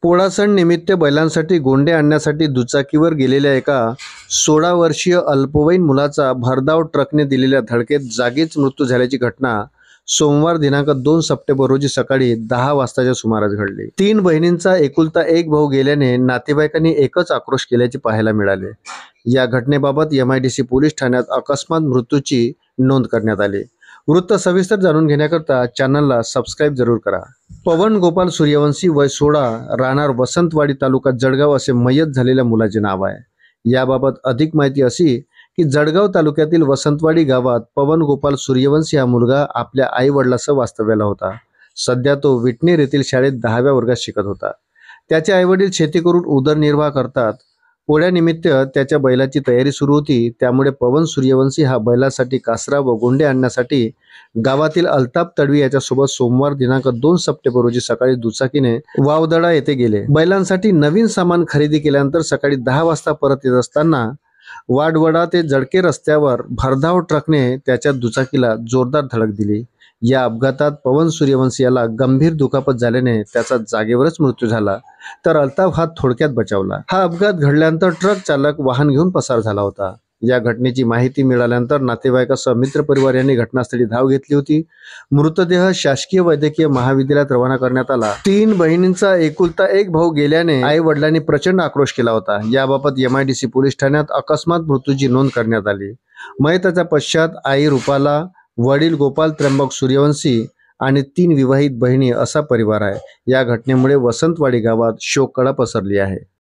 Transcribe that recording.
पोळा सण निमित्त बैलांसाठी गोंडे आणण्यासाठी दुचाकीवर गेलेल्या एका 16 वर्षीय अल्पवयीन मुलाचा भरधाव ट्रकने दिलेल्या धडकेत जागीच मृत्यू झाल्याची घटना सोमवार दिनांक 2 सप्टेंबर रोजी सकाळी 10 वाजताच्या सुमारास घडली। 3 बहिणींचा एकुलता एक भाऊ गेल्याने नातेवाईकांनी एकच आक्रोश केल्याचे पाहायला मिळाले। या घटनेबाबत MIDC पोलीस ठाण्यात अकस्मात मृत्यूची नोंद करण्यात आली। वृत्त सविस्तर जाणून घेण्याकरता चॅनलला सबस्क्राइब जरूर करा। पवन गोपाल सूर्यवंशी वय 16 राहणार वसंतवाडी तालुका जळगाव असे मयत झालेल्या मुलाचे नाव आहे। याबाबत अधिक माहिती अशी की जळगाव तालुक्यातील वसंतवाडी गावात पवन गोपाल सूर्यवंशी हा मुलगा आपल्या आई वडिलांसह वास्तव्याला होता। सध्या तो विटनेर येथील शाळेत 10व्या वर्गात शिकत होता। त्याचे आई वडील शेती करून उदरनिर्वाह करतात। पोळ्यानिमित्त त्याच्या बैलाची तयारी सुरू होती, त्यामुळे पवन सूर्यवंशी हा बैलासाठी कासरा व गोंडे आणण्यासाठी गावातील अल्ताफ तडवी याच्यासोबत सोमवार दिनांक 2 सप्टेंबर रोजी सकाळी दुचाकीने वावदडा येथे गेले। बैलांसाठी नवीन सामान खरेदी केल्यानंतर सकाळी 10 वाजता परत येत असताना वाडवडा ते जळके रस्त्यावर भरधाव ट्रकने त्याच्या दुचाकीला जोरदार धडक दिली। या अपघातात पवन सूर्यवंशी याला गंभीर दुखापत झाल्याने त्याचा जागेवरच मृत्यू झाला, तर अल्ताफ हा थोडक्यात बचावला। हा अपघात घडल्यानंतर ट्रक चालक वाहन घेऊन पसार झाला होता। या घटनेची माहिती मिळाल्यानंतर नातेवाईकासह मित्र परिवार यांनी घटनास्थळी धाव घेतली होती। मृतदेह शासकीय वैद्यकीय महाविद्यालयात रवाना करण्यात आला। 3 बहिणींचा एकुलता एक भाऊ गेल्याने आई वडिलांनी प्रचंड आक्रोश केला होता। याबाबत MIDC पोलीस ठाण्यात अकस्मात मृत्यूची नोंद करण्यात आली। मयताच्या पश्चात आई रूपाला, वडील गोपाल त्र्यंबक सूर्यवंशी आणि 3 विवाहित बहिणी असा परिवार आहे। या घटनेमुळे वसंतवाडी गावात शोककळा पसरली आहे।